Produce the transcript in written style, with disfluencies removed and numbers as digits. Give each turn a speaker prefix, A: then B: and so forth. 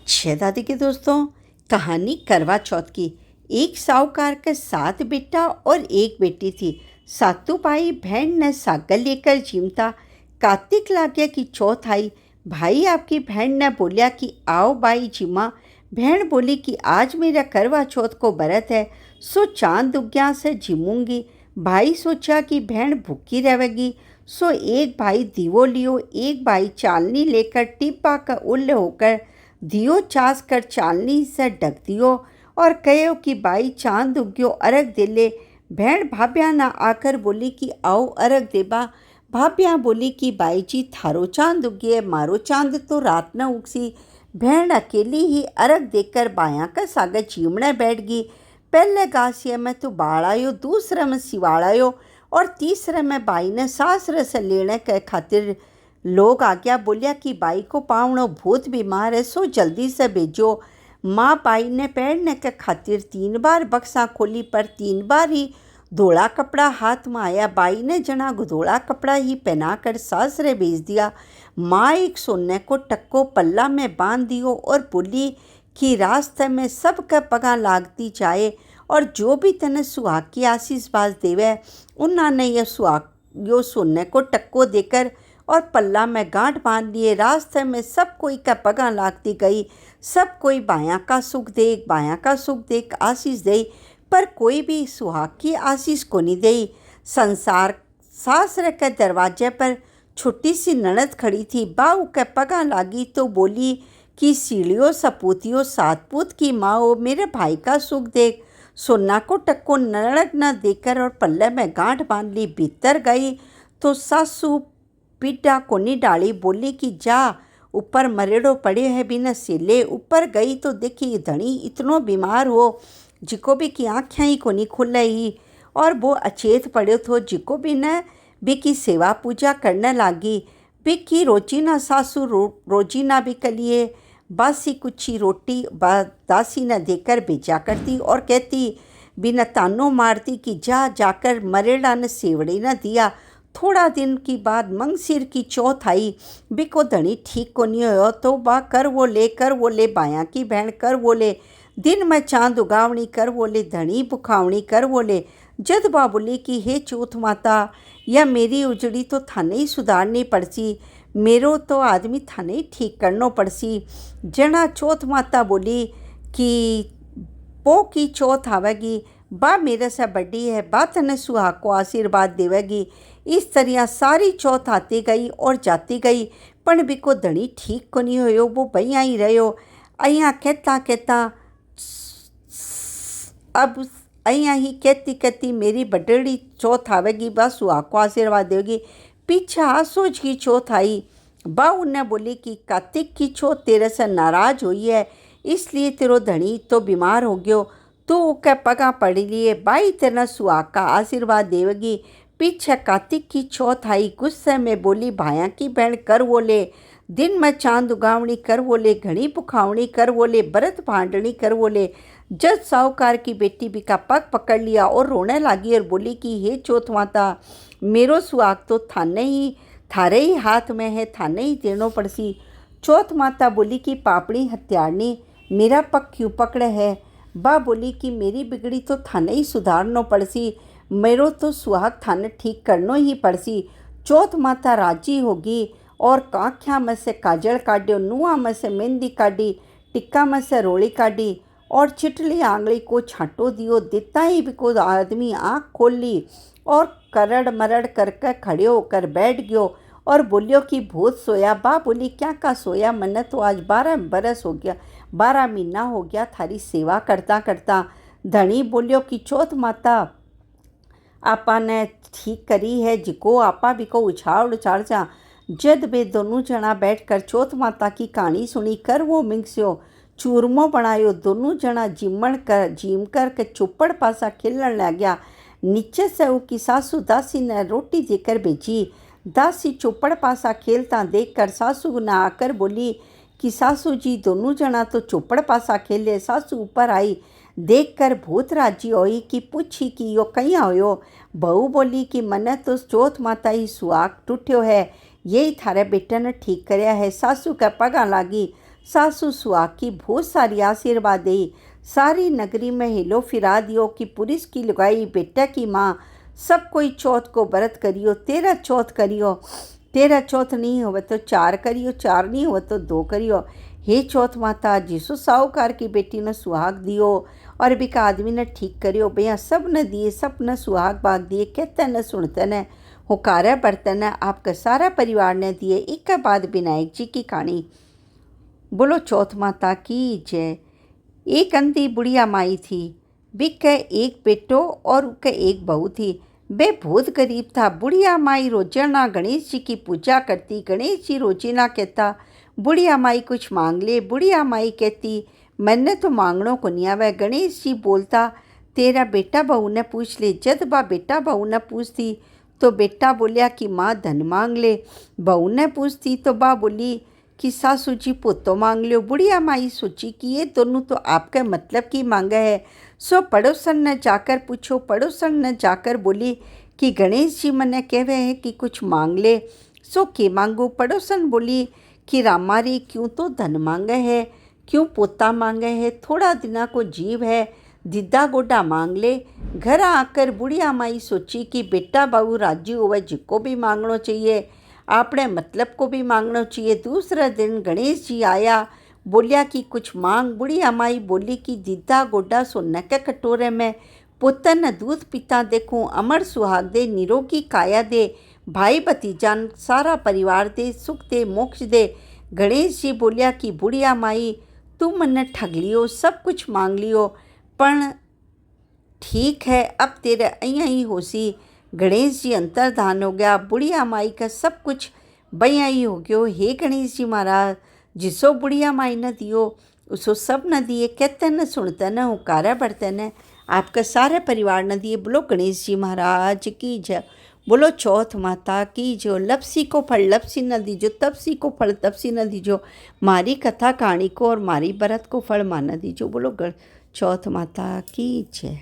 A: छह दादी के दोस्तों, कहानी करवा चौथ की। एक साहूकार के 7 बेटा और एक बेटी थी। सातों भाई बहन ने सागर लेकर जिमता। कार्तिक लाग्या की चौथ आई। भाई आपकी बहन ने बोलिया कि आओ भाई जिमा। बहन बोली कि आज मेरा करवा चौथ को व्रत है, सो चांद उग्या से जिमूंगी। भाई सोचा कि बहन भूखी रहेगी, सो एक भाई दीवो लियो, एक भाई चालनी लेकर टिब्बा का उल्ले होकर दियो चास कर चालनी से ढक दियो और कहो कि भाई चांद उग्यो अर्घ दे ले। बहन भाभ्या ना आकर बोली कि आओ अर्घ देबा। भाभ्या बोली कि भाई जी थारो चांद उगे, मारो चांद तो रात न उगसी। बहन अकेली ही अर्घ देकर बाया का सागर चीमने बैठ गई। पहले गासिया में तो बाड़ायो, दूसरे में सिवाड़ायो और तीसरे में बाई ने सासरे से लेने के खातिर लोग आ गया। बोलिया कि बाई को पावणो भूत बीमार है, सो जल्दी से भेजो। माँ बाई ने पहनने के खातिर 3 बार बक्सा खोली, पर 3 बार ही धोला कपड़ा हाथ में आया। बाई ने जना धोला कपड़ा ही पहना कर सासरे भेज दिया। माँ एक सोने को टक्को पल्ला में बांध दियो और बोली कि रास्ते में सबके पगा लागती जाए और जो भी तने सुहाग की आशीष बाज देवे, उन्होंने यो सोने को टक्को देकर और पल्ला में गांठ बांध लिए। रास्ते में सब कोई का पगा लागती गई। सब कोई बाया का सुख देख, बाया का सुख देख आशीष दे, पर कोई भी सुहाग की आशीष को नहीं दे। संसार सासरे के दरवाजे पर छोटी सी ननद खड़ी थी। बाऊ के पगा लागी तो बोली कि सीढ़ियों सपूतियों सातपूत की माँ हो, मेरे भाई का सुख देख। सोना को टक्को ननद न देकर और पल्ले में गांठ बांध ली। भीतर गई तो सासू पीटा कोनी डाली। बोली कि जा ऊपर मरेड़ो पड़े है बिना सेले। ऊपर गई तो देखी धनी इतनो बीमार हो, जिको भी की आँखें ही कोनी खुल ही और वो अचेत पड़े थो। जिको भी न बी की सेवा पूजा करने लागी। बी की रोजीना सासू रोजीना भी कलिए बासी कुछी रोटी दासी न देकर भेजा करती और कहती बिना तानो मारती कि जा जाकर मरेड़ा ने सेवड़े न दिया। थोड़ा दिन की बाद मंगसिर की चौथ आई। बिको धनी ठीक को नहीं हो तो बा कर वो ले बाया की बहन कर वो ले। दिन में चांद उगावनी कर वो ले, धनी बुखावनी कर वो ले। जद बा बोली कि हे चौथ माता, या मेरी उजड़ी तो थाने ही सुधारनी पड़सी, मेरो तो आदमी थाने ही ठीक करनो पड़सी। जना चौथ माता बोली कि पो की चौथ आवेगी, बा मेरे से बड़ी है, बा तने सुहाग को आशीर्वाद देवेगी। इस तरह सारी चौथ आती गई और जाती गई, पण बिको धनी ठीक को नहीं होयो। वो भैया ही रहो। अहियाँ कहता कहता अब अहियाँ ही कहती कहती मेरी बड़ड़ी चौथ आवेगी, बा सुहाग को आशीर्वाद देगी। पीछे आसोज की चौथ आई। बा उन्हें बोली कि कार्तिक की चौथ तेरे से नाराज हुई है, इसलिए तेरो धनी तो बीमार हो गयो, तो ओके पगा पड़ लिए, बाई तेना सुहाग का आशीर्वाद देवेगी। पीछे कार्तिक की चौथ आई। गुस्से में बोली भाया की बहन कर वो ले, दिन में चांद उगावनी कर वो ले, घनी पुखावनी कर वो ले, भरत भांडनी कर वो ले। जज साहूकार की बेटी भी का पग पकड़ लिया और रोने लगी और बोली कि हे चौथ माता, मेरो सुहाग तो थारे ही हाथ में है, थाने ही देनो पड़सी। चौथ माता बोली कि पापड़ी हत्यारनी, मेरा पग क्यों पकड़े है। बा बोली कि मेरी बिगड़ी तो थाने ही सुधारनो पड़सी, मेरो तो सुहाग थाने ठीक करनो ही पड़सी। चौथ माता राजी होगी और कांख्या में से काजल काढ़ो, नुआ में से मेहंदी काढ़ी, टिक्का में से रोली काढ़ी और चिटली आंगली को छांटो दियो। देता ही भी को आदमी आँख खोल ली और करड़ मरड़ करके खड़े होकर बैठ गयो और बोलियो कि भूत सोया। बा बोली क्या का सोया, मन्ने तो आज 12 बरस हो गया, 12 महीना हो गया थारी सेवा करता करता। धनी बोलियो कि चौथ माता आपा ने ठीक करी है, जिको आपा भी को उछाड़ जा। जद वे दोनों जना बैठकर चौथ माता की कहानी सुनी कर वो मिंगस्यो चूरमो बनायो। दोनों जना जीम कर के चुप्पड़ पासा खेलने लग गया। नीचे से उसकी सासू दासी ने रोटी देकर भेजी। दासी चौपड़ पासा खेलता देखकर सासू ने आकर बोली कि सासू जी दोनों जना तो चौपड़ पासा खेले। सासू ऊपर आई, देखकर भूत राजी होई कि पूछी कि यो कहीं होयो। बहू बोली कि मने तो चौथ माता ही सुहाग टूट्यो है, यही थारे बेटे ने ठीक करया है। सासू के पगा लागी सासू सुहाग की बहुत सारी आशीर्वाद दे। सारी नगरी में हिलो फिरा दियो कि पुलिस की लुगाई बेटा की माँ सब कोई चौथ को व्रत करियो, 13 चौथ करियो, 13 चौथ नहीं हो तो 4 करियो, 4 नहीं हो तो 2 करियो। हे चौथ माता जिसो साहूकार की बेटी ने सुहाग दियो और बिका आदमी ने ठीक करियो। भैया सब न दिए, सब न सुहाग बाग दिए, कहते न सुनते न हुकारा बर्तन आपका सारा परिवार ने दिए। एक के बाद विनायक जी की कहानी। बोलो चौथ माता की जय। एक अंधी बुढ़िया माई थी, बिके एक बेटो और उके एक बहू थी। वे बहुत गरीब था। बुढ़िया माई रोजाना गणेश जी की पूजा करती। गणेश जी रोजाना कहता बुढ़िया माई कुछ मांग ले। बुढ़िया माई कहती मैंने तो मांगनों को नहीं आवे। गणेश जी बोलता तेरा बेटा बहू ने पूछ ले। जब बा बेटा बहू ने पूछती तो बेटा बोलिया कि माँ धन मांग ले। बहू ने पूछती तो बा बोली कि सासू जी पोतो मांग लो। बुढ़िया माई सोची कि ये दोनों तो आपके मतलब की मांगे है। सो पड़ोसन ने जाकर पूछो। पड़ोसन ने जाकर बोली कि गणेश जी मने कहवे है कि कुछ मांग ले। सो के मांगू। पड़ोसन बोली कि रामारी क्यों तो धन मांगे है, क्यों पोता मांगे है, थोड़ा दिना को जीव है, दिद्दा गोडा मांग ले। घर आकर बुढ़िया माई सोची कि बेटा बहू राजी होवे जिको भी मांगना चाहिए, आपने मतलब को भी मांगना चाहिए। दूसरा दिन गणेश जी आया, बोलिया कि कुछ मांग। बुढ़िया माई बोली कि दिद्दा गोडा सोने के कटोरे में पुत्र दूध पीता देखूं, अमर सुहाग दे, निरोगी काया दे, भाई भतीजा सारा परिवार दे, सुख दे, मोक्ष दे। गणेश जी बोलिया कि बुढ़िया माई तू मन्ने ठग लियो, सब कुछ मांग लियो, पण ठीक है अब तेरे अइया ही होसी। गणेश जी अंतर्धान हो गया। बुढ़िया माई का सब कुछ बइया ही हो गयो। हे गणेश जी महाराज जिसो बुढ़िया माई न दियो उसो सब न दिए, कहते न सुनते न हुकारा बढ़ते न आपका सारे परिवार न दिए। बोलो गणेश जी महाराज की जय। बोलो चौथ माता की जो। लपसी को फल लपसी न दीजो, तपसी को फल तपसी न दीजो, मारी कथा कहानी को और मारी बरत को फल मान दीजो। बोलो चौथ माता की जय।